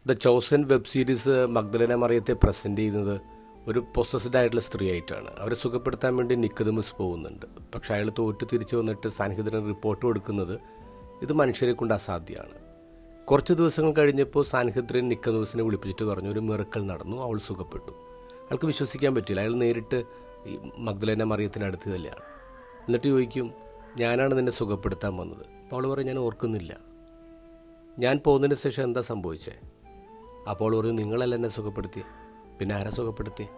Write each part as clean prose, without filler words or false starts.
The chosen web series Magdalene മറിയത്തെ present ചെയ്യുന്നത് ഒരു പൊസസ്ഡ് ആയിട്ടുള്ള സ്ത്രീ ആയിട്ടാണ്. അവരെ സുഖപ്പെടുത്താൻ വേണ്ടി നിക്കോദെമസ് പോകുന്നുണ്ട്. പക്ഷേ അയാൾ തോറ്റു തിരിച്ചു വന്നിട്ട് സാൻഹെദ്രിന് റിപ്പോർട്ട് കൊടുക്കുന്നത് ഇത് മനുഷ്യരെ കൊണ്ട് അസാധ്യമാണ്. കുറച്ച് ദിവസങ്ങൾ കഴിഞ്ഞപ്പോൾ സാൻഹെദ്രിൻ നിക്കോദെമസിനെ വിളിപ്പിച്ചിട്ട് പറഞ്ഞു ഒരു മിറക്കിൾ നടന്നു, അവൾ സുഖപ്പെട്ടു. അയാൾക്ക് വിശ്വസിക്കാൻ പറ്റില്ല. അയാൾ നേരിട്ട് ഈ മഗ്ദലേന മറിയത്തിനടുത്ത് തന്നെയാണ്. എന്നിട്ട് ചോദിക്കും, ഞാനാണ് നിന്നെ സുഖപ്പെടുത്താൻ വന്നത്. അപ്പോൾ അവൾ പറയും, ഞാൻ ഓർക്കുന്നില്ല, ഞാൻ പോകുന്നതിന് ശേഷം എന്താ സംഭവിച്ചേ? അപ്പോൾ പറയും, നിങ്ങളല്ല എന്നെ സുഖപ്പെടുത്തിയേ, പിന്നെ ആരാ സുഖപ്പെടുത്തിയേ?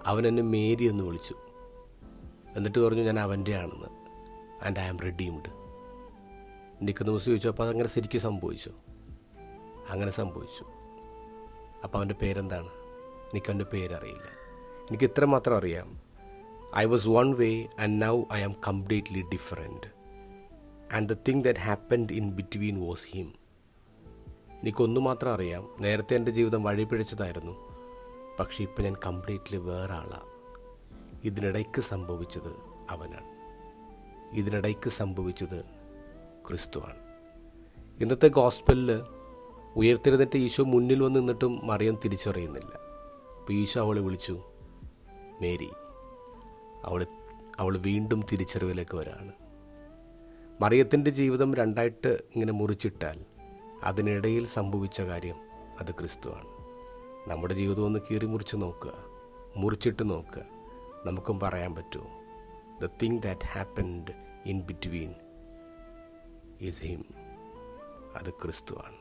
അവൻ എന്നെ മേരി എന്ന് വിളിച്ചു. എന്നിട്ട് പറഞ്ഞു ഞാൻ അവൻ്റെ ആണെന്ന്. And I am redeemed. Nicodemus ചോദിച്ചു, അപ്പോൾ അതങ്ങനെ ശരിക്കും സംഭവിച്ചു? അങ്ങനെ സംഭവിച്ചു. അപ്പോൾ അവൻ്റെ പേരെന്താണ്? എനിക്കവൻ്റെ പേരറിയില്ല. എനിക്ക് ഇത്ര മാത്രം അറിയാം, I was one way and now I am completely different. And the thing that happened in between was him. എനിക്കൊന്നു മാത്രം അറിയാം, നേരത്തെ എൻ്റെ ജീവിതം വഴിപിഴച്ചതായിരുന്നു, പക്ഷേ ഇപ്പം ഞാൻ കംപ്ലീറ്റ്ലി വേറെ ആളാണ്. ഇതിനിടയ്ക്ക് സംഭവിച്ചത് അവനാണ്. ഇതിനിടയ്ക്ക് സംഭവിച്ചത് ക്രിസ്തുവാണ്. ഇന്നത്തെ ഗോസ്പലിൽ ഉയർത്തെഴുന്നേറ്റ് ഈശോ മുന്നിൽ വന്ന് നിന്നിട്ടും മറിയം തിരിച്ചറിയുന്നില്ല. അപ്പോൾ ഈശോ അവളെ വിളിച്ചു മേരി. അവൾ വീണ്ടും തിരിച്ചറിവിലേക്ക് വരാണ്. മറിയത്തിൻ്റെ ജീവിതം രണ്ടായിട്ട് ഇങ്ങനെ മുറിച്ചിട്ടാൽ അതിനിടയിൽ സംഭവിച്ച കാര്യം അത് ക്രിസ്തുവാണ്. നമ്മുടെ ജീവിതം ഒന്ന് കീറി മുറിച്ചിട്ട് നോക്കുക. നമുക്കും പറയാൻ പറ്റുമോ, the thing that happened in between is him. അത് ക്രിസ്തുവാണ്.